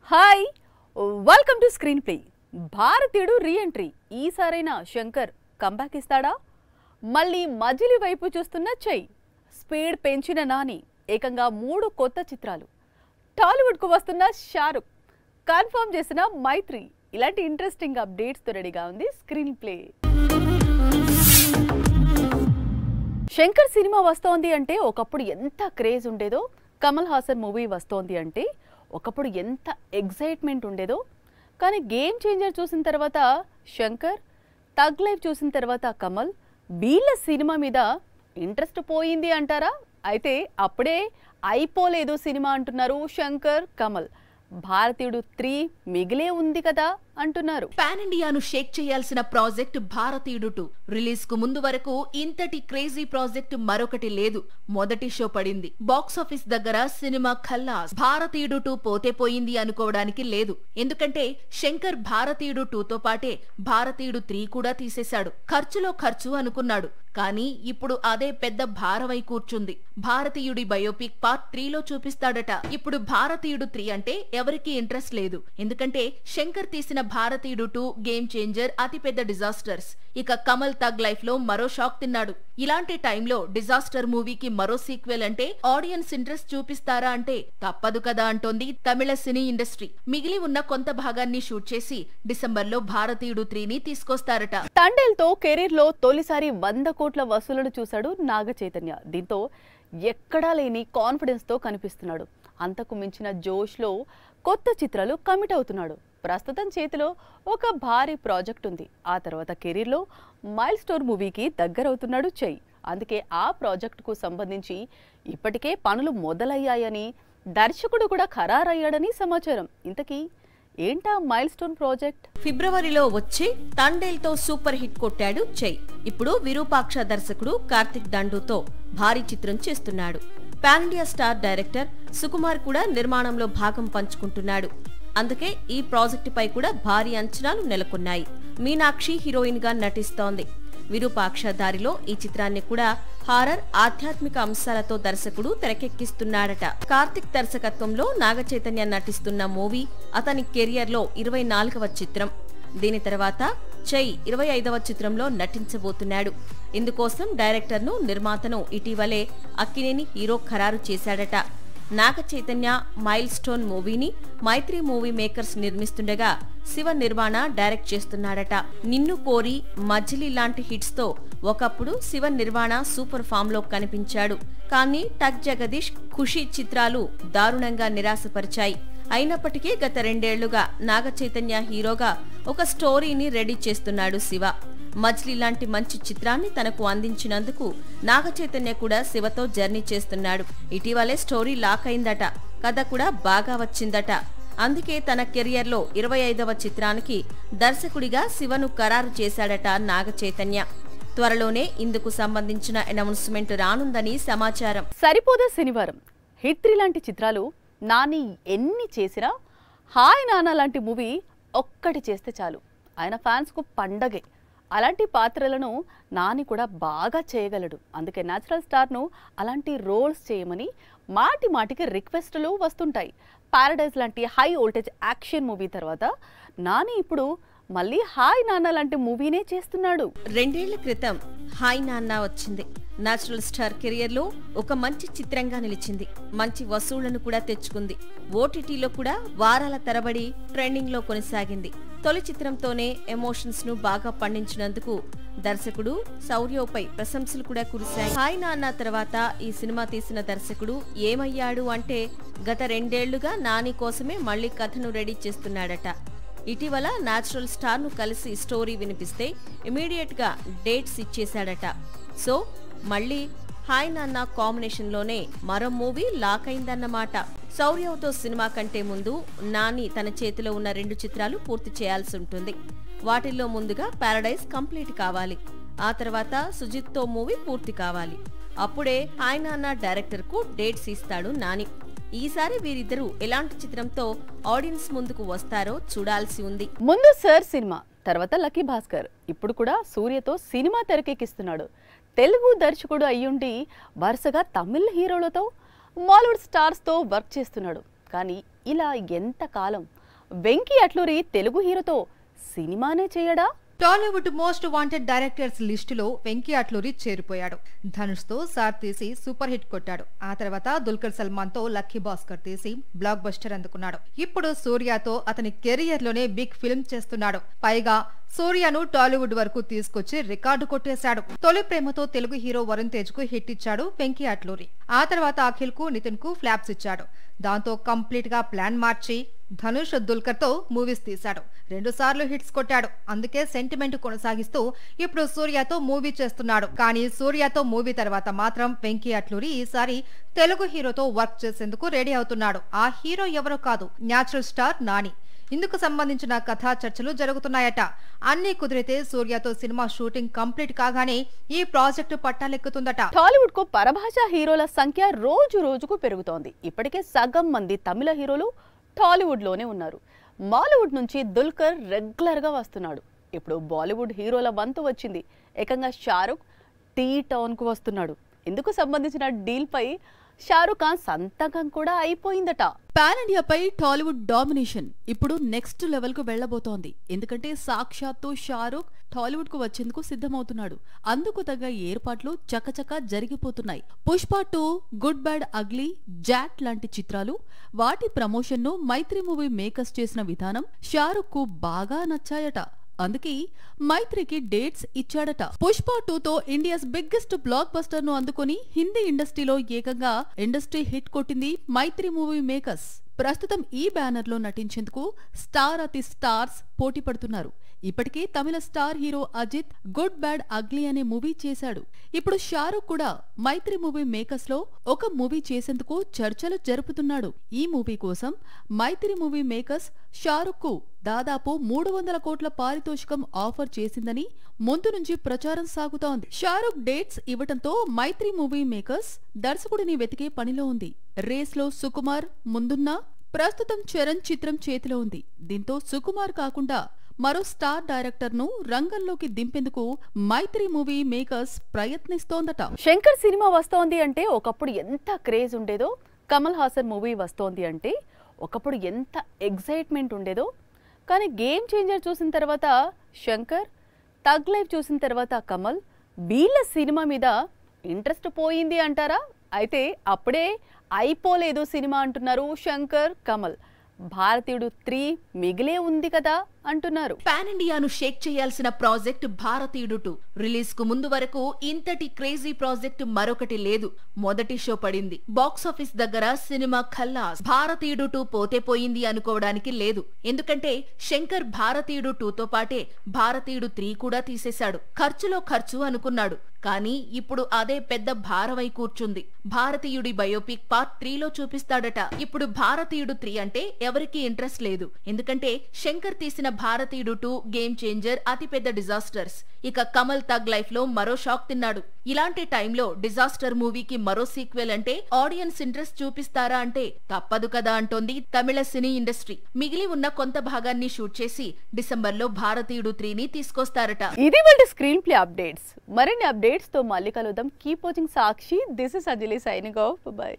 Hi welcome to screen play. భారతీయుడు reentry. ఈసారైనా Shankar comeback ఇస్తాడా? మళ్ళీ మజిలీ వైపు చూస్తున్న చై. స్పీడ్ పెంచిన నాని. ఏకంగా 3 కొత్త చిత్రాలు. టాలీవుడ్కు వస్తున్న షారుఖ్. కన్ఫర్మ్ చేసిన మైత్రి. ఇలాంటి ఇంట్రెస్టింగ్ అప్డేట్స్తో రెడీగా ఉంది స్క్రీన్ ప్లే. శంకర్ సినిమా వస్తోంది అంటే ఒకప్పుడు ఎంత క్రేజ్ ఉండేదో, కమల్ హాసన్ మూవీ వస్తోంది అంటే ఒకప్పుడు ఎంత ఎగ్జైట్మెంట్ ఉండేదో. కానీ గేమ్ చేంజర్ చూసిన తర్వాత శంకర్, తగ్ లైఫ్ చూసిన తర్వాత కమల్, వీళ్ళ సినిమా మీద ఇంట్రెస్ట్ పోయింది అంటారా? అయితే అప్పుడే అయిపోలేదు సినిమా అంటున్నారు శంకర్, కమల్. భారతీయుడు 3 మిగిలే ఉంది కదా అంటున్నారు. పాన్ ఇండియాను షేక్ చేయాల్సిన ప్రాజెక్ట్ భారతీయుడు 2 రిలీజ్ కు ముందు వరకు ఇంతటి క్రేజీ ప్రాజెక్ట్ మరొకటి లేదు. మొదటి షో పడింది. బాక్స్ ఆఫీస్ దగ్గర సినిమా ఖల్లాస్. భారతీయుడు 2 పోతే పోయింది అనుకోవడానికి లేదు. ఎందుకంటే శంకర్ భారతీయుడు 2తో పాటే భారతీయుడు 3 కూడా తీసేశాడు. ఖర్చులో ఖర్చు అనుకున్నాడు. కానీ ఇప్పుడు అదే పెద్ద భారమై కూర్చుంది. భారతీయుడి బయోపిక్ పార్ట్ 3లో చూపిస్తాడట. ఇప్పుడు భారతీయుడు 3 అంటే ఎవరికీ ఇంట్రెస్ట్ లేదు. ఎందుకంటే శంకర్ తీసిన భారతీయుడు 2 గేమ్ చేంజర్, అతి పెద్ద డిజాస్టర్స్. ఇక కమల్ తగ్ లైఫ్ లో మరో షాక్ తిన్నాడు. ఇలాంటి టైంలో డిజాస్టర్ మూవీకి మరో సీక్వెల్ అంటే ఆడియన్స్ ఇంట్రెస్ట్ చూపిస్తారా అంటే తప్పదు కదా అంటోంది తమిళ సినీ ఇండస్ట్రీ. మిగిలి ఉన్న కొంత భాగాన్ని షూట్ చేసి డిసెంబర్లో భారతీయుడు 3ని తీసుకొస్తారట. తండేల్తో కెరీర్ లో తొలిసారి 100 కోట్ల వసూళ్లను చూశాడు నాగ చైతన్య. దీంతో ఎక్కడా లేని కాన్ఫిడెన్స్ తో కనిపిస్తున్నాడు. అంతకు మించిన జోష్ లో కొత్త చిత్రాలు కమిట్ అవుతున్నాడు. ప్రస్తుతం చేతిలో ఒక భారీ ప్రాజెక్ట్ ఉంది. ఆ తర్వాత కెరీర్లో మైల్ స్టోన్ మూవీకి దగ్గరవుతున్నాడు చై. అందుకే ఆ ప్రాజెక్టుకు సంబంధించి ఇప్పటికే పనులు మొదలయ్యాయని, దర్శకుడు కూడా ఖరారయ్యాడని సమాచారం. ఇంతకీ ఏంటా మైల్ స్టోన్ ప్రాజెక్ట్? ఫిబ్రవరిలో వచ్చే తండేల్తో సూపర్ హిట్ కొట్టాడు చై. ఇప్పుడు విరూపాక్ష దర్శకుడు కార్తిక్ దండుతో భారీ చిత్రం చేస్తున్నాడు. Pan India star director Sukumar కూడా నిర్మాణంలో భాగం పంచుకుంటున్నాడు. అందుకే ఈ ప్రాజెక్టుపై కూడా భారీ అంచనాలు నెలకొన్నాయి. మీనాక్షి హీరోయిన్ గా నటిస్తోంది. విరూపాక్ష దారిలో ఈ చిత్రాన్ని కూడా హారర్, ఆధ్యాత్మిక అంశాలతో దర్శకుడు తెరకెక్కిస్తున్నాడట. కార్తిక్ దర్శకత్వంలో నాగ చైతన్య నటిస్తున్న మూవీ అతని కెరియర్ లో 24వ చిత్రం. దీని తర్వాత చై 25వ చిత్రంలో నటించబోతున్నాడు. ఇందుకోసం డైరెక్టర్ను, నిర్మాతను ఇటీవలే అక్కినేని హీరో ఖరారు చేశాడట. నాగ చైతన్య మైల్ స్టోన్ మూవీని మైత్రి మూవీ మేకర్స్ నిర్మిస్తుండగా శివ నిర్మాణ డైరెక్ట్ చేస్తున్నాడట. నిన్ను కోరి, మజిలీ లాంటి హిట్స్ తో ఒకప్పుడు శివ నిర్మాణ సూపర్ ఫామ్ లో కనిపించాడు. కానీ టక్ జగదీష్, ఖుషి చిత్రాలు దారుణంగా నిరాశపరిచాయి. అయినప్పటికీ గత 2 ఏళ్లుగా నాగ చైతన్య హీరోగా ఒక స్టోరీని రెడీ చేస్తున్నాడు శివ. మజిలీ లాంటి మంచి చిత్రాన్ని తనకు అందించినందుకు నాగ చైతన్య కూడా శివతో జర్నీ చేస్తున్నాడు. ఇటీవలే స్టోరీ లాక్ అయిందట. కథ కూడా బాగా వచ్చిందట. అందుకే తన కెరియర్ లో 25వ చిత్రానికి దర్శకుడిగా శివను ఖరారు చేశాడట నాగ చైతన్య. త్వరలోనే ఇందుకు సంబంధించిన అనౌన్స్మెంట్ రానుందని సమాచారం. సరిపోదా శనివారం. హిట్ 3 లాంటి చిత్రాలు నాని ఎన్ని చేసినా హాయ్ నాన్న లాంటి మూవీ ఒక్కటి చేస్తే చాలు, ఆయన ఫ్యాన్స్ కు పండగే. అలాంటి పాత్రలను నాని కూడా బాగా చేయగలడు. అందుకే న్యాచురల్ స్టార్ను అలాంటి రోల్స్ చేయమని మాటి మాటికి రిక్వెస్టులు వస్తుంటాయి. పారడైజ్ లాంటి హై వోల్టేజ్ యాక్షన్ మూవీ తర్వాత నాని ఇప్పుడు మళ్ళీ హాయ్ నాన్న లాంటి మూవీనే చేస్తున్నాడు. 2 ఏళ్ల క్రితం హాయ్ నాన్న వచ్చింది. న్యాచురల్ స్టార్ కెరియర్ లో ఒక మంచి చిత్రంగా నిలిచింది. మంచి వసూళ్లను కూడా తెచ్చుకుంది. ఓటీటీలో కూడా వారాల తరబడి ట్రెండింగ్ లో కొనసాగింది. తొలి చిత్రంతోనే ఎమోషన్స్ ను బాగా పండించినందుకు దర్శకుడు శౌర్యపై ప్రశంసలు కూడా కురిశాయి. హాయ్ నాన్న తర్వాత ఈ సినిమా తీసిన దర్శకుడు ఏమయ్యాడు అంటే గత 2 ఏళ్లుగా నాని కోసమే మళ్లీ కథను రెడీ చేస్తున్నాడట. ఇటీవల న్యాచురల్ స్టార్ ను కలిసి స్టోరీ వినిపిస్తే ఇమీడియట్ గా డేట్స్ ఇచ్చేశాడట. సో మళ్లీ హాయ్ నాన్న కాంబినేషన్ లోనే మరో మూవీ లాక్ అయిందన్నమాట. శౌర్యతో సినిమా కంటే ముందు నాని తన చేతిలో ఉన్న 2 చిత్రాలు పూర్తి చేయాల్సి ఉంటుంది. వాటిల్లో ముందుగా పారడైజ్ కంప్లీట్ కావాలి. ఆ తర్వాత సుజిత్ తో మూవీ పూర్తి కావాలి. అప్పుడే హాయ్ నాన్న డైరెక్టర్ కు డేట్స్ ఇస్తాడు నాని. ఈసారి వీరిద్దరూ ఎలాంటి చిత్రంతో ఆడియన్స్ ముందుకు వస్తారో చూడాల్సి ఉంది. ముందు సర్ సినిమా, తర్వాత లక్కీ భాస్కర్, ఇప్పుడు కూడా సూర్యతో సినిమా తెరకెక్కిస్తున్నాడు. తెలుగు దర్శకుడు అయ్యుండి వరుసగా తమిళ హీరోలతో, మాలీవుడ్ స్టార్స్ తో వర్క్ చేస్తున్నాడు. కానీ ఇలా ఎంతకాలం వెంకీ అట్లూరి తెలుగు హీరోతో సినిమానే చేయడా? టాలీవుడ్ మోస్ట్ వాంటెడ్ డైరెక్టర్స్ లిస్టులో వెంకీ అట్లూరి చేరిపోయాడు. ధనుష్ తో సార్ తీసి సూపర్ హిట్ కొట్టాడు. ఆ తర్వాత దుల్కర్ సల్మాన్ తో లక్కీ భాస్కర్ తీసి బ్లాక్ బస్టర్ అందుకున్నాడు. ఇప్పుడు సూర్యతో అతని కెరియర్ లోనే బిగ్ ఫిల్మ్ చేస్తున్నాడు. పైగా సూర్యను టాలీవుడ్ వరకు తీసుకొచ్చి రికార్డు కొట్టేశాడు. తొలి ప్రేమతో తెలుగు హీరో వరుణ్ తేజ్ కు హిట్ ఇచ్చాడు వెంకీ అట్లూరి. ఆ తర్వాత అఖిల్ కు, నితిన్ కు ఫ్లాప్స్ ఇచ్చాడు. దాంతో కంప్లీట్ గా ప్లాన్ మార్చి ధనుష్, దుల్కర్ తో మూవీస్ తీశాడు. 2 సార్లు హిట్స్ కొట్టాడు. అందుకే సెంటిమెంట్ కొనసాగిస్తూ ఇప్పుడు సూర్యతో మూవీ చేస్తున్నాడు. కానీ సూర్యతో మూవీ తర్వాత మాత్రం వెంకీ అట్లూరి ఈసారి తెలుగు హీరోతో వర్క్ చేసేందుకు రెడీ అవుతున్నాడు. ఆ హీరో ఎవరో కాదు, న్యాచురల్ స్టార్ నాని. ఇందుకు సంబంధించిన కథా చర్చలు జరుగుతున్నాయట. అన్ని కుదిరితే సూర్యతో సినిమా షూటింగ్ కంప్లీట్ కాగానే ఈ ప్రాజెక్టు పట్టాలెక్కుతుందట. టాలీవుడ్ కు పరభాషా హీరోల సంఖ్య రోజు రోజుకు పెరుగుతోంది. ఇప్పటికే సగం మంది తమిళ హీరోలు టాలీవుడ్ లోనే ఉన్నారు. మాలీవుడ్ నుంచి దుల్కర్ రెగ్యులర్ గా వస్తున్నాడు. ఇప్పుడు బాలీవుడ్ హీరోల వంతు వచ్చింది. ఏకంగా షారుఖ్ టీ టౌన్ కు వస్తున్నాడు. ఇందుకు సంబంధించిన డీల్ పై షారుఖ్ ఖాన్ సంతకం కూడా అయిపోయిందట. పాన్ ఇండియాపై టాలీవుడ్ డామినేషన్ ఇప్పుడు నెక్స్ట్ లెవెల్ కు వెళ్లబోతోంది. ఎందుకంటే సాక్షాత్తు షారుఖ్ టాలీవుడ్ కు వచ్చేందుకు సిద్ధమవుతున్నాడు. అందుకు తగ్గ ఏర్పాట్లు చకచక జరిగిపోతున్నాయి. Pushpa 2, good bad ugly, Jaat లాంటి చిత్రాలు, వాటి ప్రమోషన్ ను మైత్రి మూవీ మేకర్స్ చేసిన విధానం షారుఖ్ కు బాగా నచ్చాయట. అందుకే మైత్రికి డేట్స్ ఇచ్చాడట. పుష్ప 2తో ఇండియాస్ బిగ్గెస్ట్ బ్లాక్ బస్టర్ ను అందుకొని హిందీ ఇండస్ట్రీలో ఏకంగా ఇండస్ట్రీ హిట్ కొట్టింది మైత్రి మూవీ మేకర్స్. ప్రస్తుతం ఈ బ్యానర్ లో నటించేందుకు స్టార్ అతి స్టార్స్ పోటీ పడుతున్నారు. ఇప్పటికే Tamil star hero Ajith good bad ugly అనే మూవీ చేశాడు. ఇప్పుడు షారుఖ్ కూడా మైత్రి మూవీ మేకర్స్ లో ఒక మూవీ చేసేందుకు చర్చలు జరుపుతున్నాడు. ఈ మూవీ కోసం మైత్రి మూవీ మేకర్స్ షారుఖ్ కు దాదాపు 300 కోట్ల పారితోషికం ఆఫర్ చేసిందని ముందు నుంచి ప్రచారం సాగుతోంది. షారుఖ్ డేట్స్ ఇవ్వటంతో మైత్రి మూవీ మేకర్స్ దర్శకుడిని వెతికే పనిలో ఉంది. రేస్ లో సుకుమార్ ముందున్నా ప్రస్తుతం చరణ్ చిత్రం చేతిలో ఉంది. దీంతో సుకుమార్ కాకుండా మరో స్టార్ డైరెక్టర్ ను రంగంలోకి దింపేందుకు మైత్రి మూవీ మేకర్స్ ప్రయత్నిస్తోందట. శంకర్ సినిమా వస్తోంది అంటే ఒకప్పుడు ఎంత క్రేజ్ ఉండేదో, కమల్ హాసన్ మూవీ వస్తోంది అంటే ఒకప్పుడు ఎంత ఎగ్జైట్మెంట్ ఉండేదో. కానీ గేమ్ చేంజర్ చూసిన తర్వాత శంకర్, తగ్ లైఫ్ చూసిన తర్వాత కమల్, వీళ్ళ సినిమా మీద ఇంట్రెస్ట్ పోయింది అంటారా? అయితే అప్పుడే అయిపోలేదు సినిమా అంటున్నారు శంకర్, కమల్. భారతీయుడు 3 మిగిలే ఉంది కదా అంటున్నారు. పాన్ ఇండియాను షేక్ చేయాల్సిన ప్రాజెక్ట్ భారతీయుడు 2 రిలీజ్ కు ముందు వరకు ఇంతటి క్రేజీ ప్రాజెక్ట్ మరొకటి లేదు. మొదటి షో పడింది. బాక్సాఫీస్ దగ్గర సినిమా ఖల్లాస్. భారతీయుడు 2 పోతే పోయింది అనుకోవడానికి లేదు. ఎందుకంటే శంకర్ భారతీయుడు 2తో పాటే భారతీయుడు 3 కూడా తీసేశాడు. ఖర్చులో ఖర్చు అనుకున్నాడు. కానీ ఇప్పుడు అదే పెద్ద భారమై కూర్చుంది. భారతీయుడి బయోపిక్ పార్ట్ 3లో చూపిస్తాడట. ఇప్పుడు భారతీయుడు 3 అంటే ఎవరికీ ఇంట్రెస్ట్ లేదు. ఎందుకంటే శంకర్ తీసిన భారతీయుడు 2 గేమ్ చేంజర్, అతిపెద్ద డిజాస్టర్స్. ఇక కమల్ తగ్ లైఫ్ లో మరో షాక్ తిన్నాడు. ఇలాంటి టైంలో డిజాస్టర్ మూవీకి మరో సీక్వెల్ అంటే ఆడియన్స్ ఇంట్రెస్ట్ చూపిస్తారా అంటే తప్పదు కదా అంటోంది తమిళ సినీ ఇండస్ట్రీ. మిగిలి ఉన్న కొంత భాగాన్ని షూట్ చేసి డిసెంబర్లో భారతీయుడు 3ని తీసుకొస్తారట. ఇది వాళ్ళ స్క్రీన్ ప్లే అప్డేట్స్. మరిన్ని అప్డేట్స్ తో మళ్ళీ కలుద్దాం. Keep watching Sakshi. This is Anjali signing off. By.